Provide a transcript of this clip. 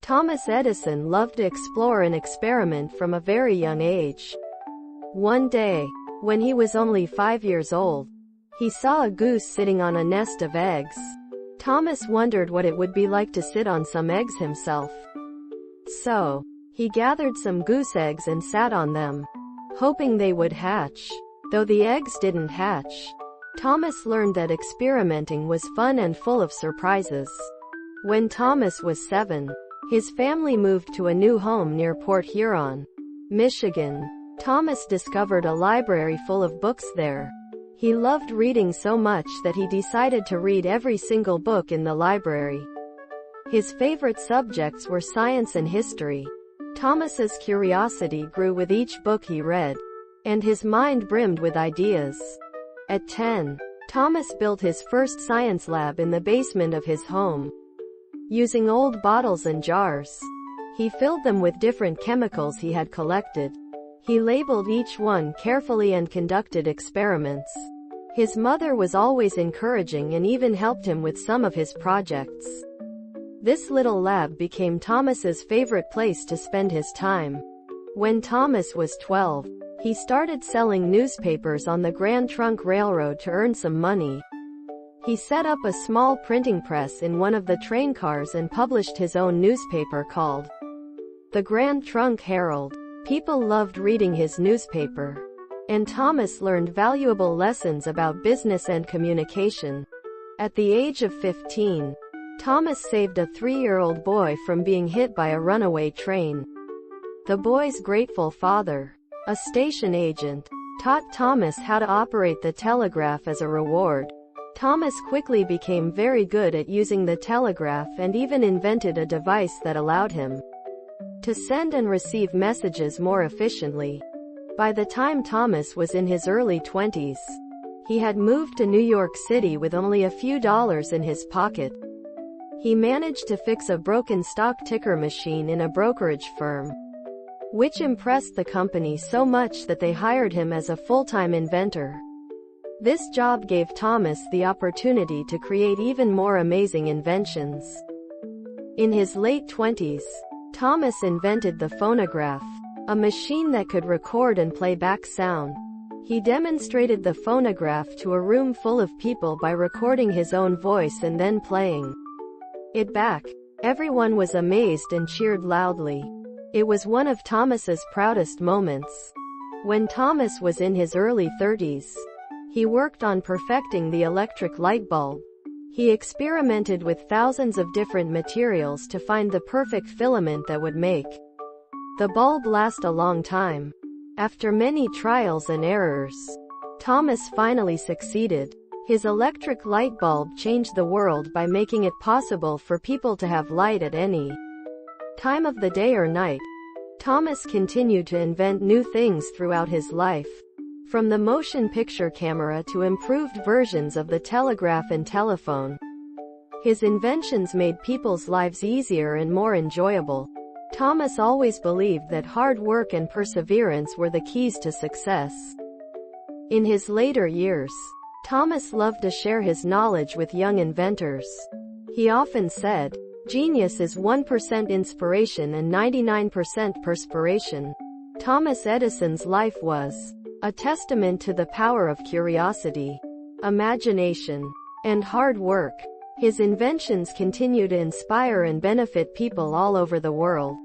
Thomas Edison loved to explore and experiment from a very young age. One day, when he was only 5 years old, he saw a goose sitting on a nest of eggs. Thomas wondered what it would be like to sit on some eggs himself. So, he gathered some goose eggs and sat on them, hoping they would hatch. Though the eggs didn't hatch, Thomas learned that experimenting was fun and full of surprises. When Thomas was 7, his family moved to a new home near Port Huron, Michigan. Thomas discovered a library full of books there. He loved reading so much that he decided to read every single book in the library. His favorite subjects were science and history. Thomas's curiosity grew with each book he read, and his mind brimmed with ideas. At 10, Thomas built his first science lab in the basement of his home. Using old bottles and jars, he filled them with different chemicals he had collected. He labeled each one carefully and conducted experiments. His mother was always encouraging and even helped him with some of his projects. This little lab became Thomas's favorite place to spend his time. When Thomas was 12, he started selling newspapers on the Grand Trunk Railroad to earn some money. He set up a small printing press in one of the train cars and published his own newspaper called the Grand Trunk Herald. People loved reading his newspaper, and Thomas learned valuable lessons about business and communication. At the age of 15, Thomas saved a 3-year-old boy from being hit by a runaway train. The boy's grateful father, a station agent, taught Thomas how to operate the telegraph as a reward. Thomas quickly became very good at using the telegraph and even invented a device that allowed him to send and receive messages more efficiently. By the time Thomas was in his early 20s, he had moved to New York City with only a few dollars in his pocket. He managed to fix a broken stock ticker machine in a brokerage firm, which impressed the company so much that they hired him as a full-time inventor. This job gave Thomas the opportunity to create even more amazing inventions. In his late 20s, Thomas invented the phonograph, a machine that could record and play back sound. He demonstrated the phonograph to a room full of people by recording his own voice and then playing it back. Everyone was amazed and cheered loudly. It was one of Thomas's proudest moments. When Thomas was in his early 30s, he worked on perfecting the electric light bulb. He experimented with thousands of different materials to find the perfect filament that would make the bulb last a long time. After many trials and errors, Thomas finally succeeded. His electric light bulb changed the world by making it possible for people to have light at any time of the day or night. Thomas continued to invent new things throughout his life, from the motion picture camera to improved versions of the telegraph and telephone. His inventions made people's lives easier and more enjoyable. Thomas always believed that hard work and perseverance were the keys to success. In his later years, Thomas loved to share his knowledge with young inventors. He often said, "Genius is 1% inspiration and 99% perspiration." Thomas Edison's life was a testament to the power of curiosity, imagination, and hard work. His inventions continue to inspire and benefit people all over the world.